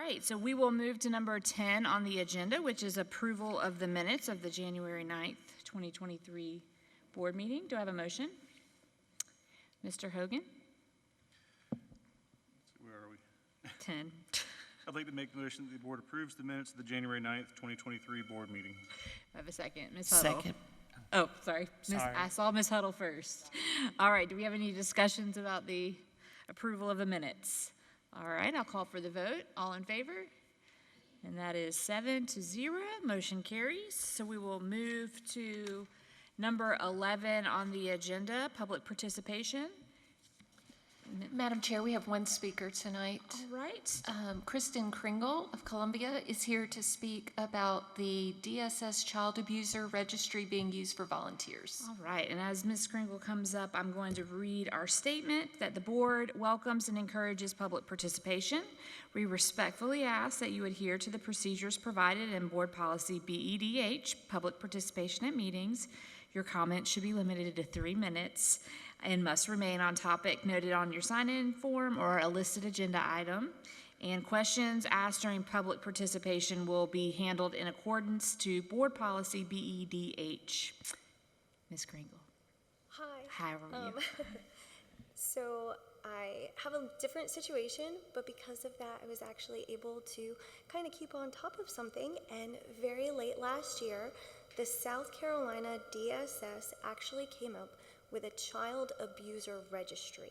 right, so we will move to number 10 on the agenda, which is approval of the minutes of the January 9th, 2023 board meeting. Do I have a motion? Mr. Hogan? Where are we? 10. I'd like to make the motion that the board approves the minutes of the January 9th, 2023 board meeting. I have a second. Ms. Huddle? Second. Oh, sorry. Sorry. I saw Ms. Huddle first. All right, do we have any discussions about the approval of the minutes? All right, I'll call for the vote. All in favor? And that is 7-0. Motion carries. So we will move to number 11 on the agenda, public participation. Madam Chair, we have one speaker tonight. All right. Kristen Kringle of Columbia is here to speak about the DSS Child Abuser Registry being used for volunteers. All right, and as Ms. Kringle comes up, I'm going to read our statement that the board welcomes and encourages public participation. We respectfully ask that you adhere to the procedures provided in Board Policy BEDH, public participation at meetings. Your comments should be limited to 3 minutes and must remain on topic noted on your sign-in form or a listed agenda item. And questions asked during public participation will be handled in accordance to Board Policy BEDH. Ms. Kringle. Hi. How are you? So I have a different situation, but because of that, I was actually able to kind of keep on top of something. And very late last year, the South Carolina DSS actually came up with a child abuser registry.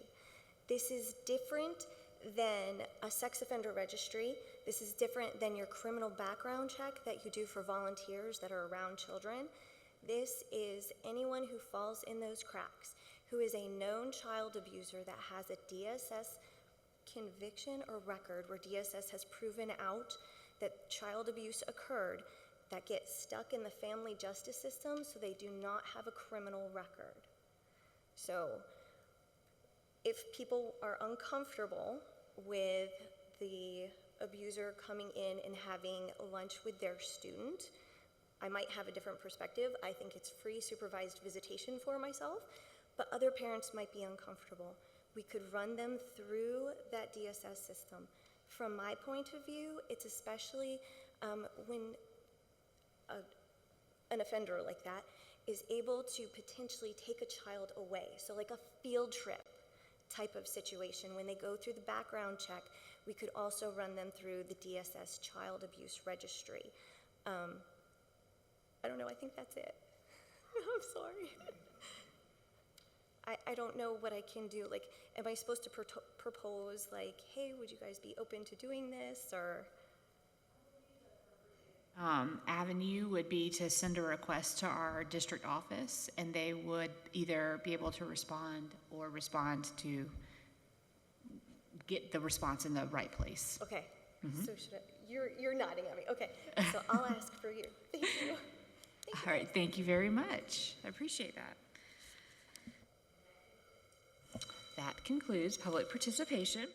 This is different than a sex offender registry. This is different than your criminal background check that you do for volunteers that are around children. This is anyone who falls in those cracks, who is a known child abuser that has a DSS conviction or record where DSS has proven out that child abuse occurred, that get stuck in the family justice system so they do not have a criminal record. So if people are uncomfortable with the abuser coming in and having lunch with their student, I might have a different perspective. I think it's free supervised visitation for myself, but other parents might be uncomfortable. We could run them through that DSS system. From my point of view, it's especially when an offender like that is able to potentially take a child away. So like a field trip type of situation. When they go through the background check, we could also run them through the DSS Child Abuse Registry. I don't know, I think that's it. I'm sorry. I don't know what I can do. Like, am I supposed to propose like, hey, would you guys be open to doing this, or? Avenue would be to send a request to our district office, and they would either be able to respond or respond to get the response in the right place. Okay, so should I, you're nodding at me. Okay, so I'll ask for you. Thank you. All right, thank you very much. I appreciate that. That concludes public participation.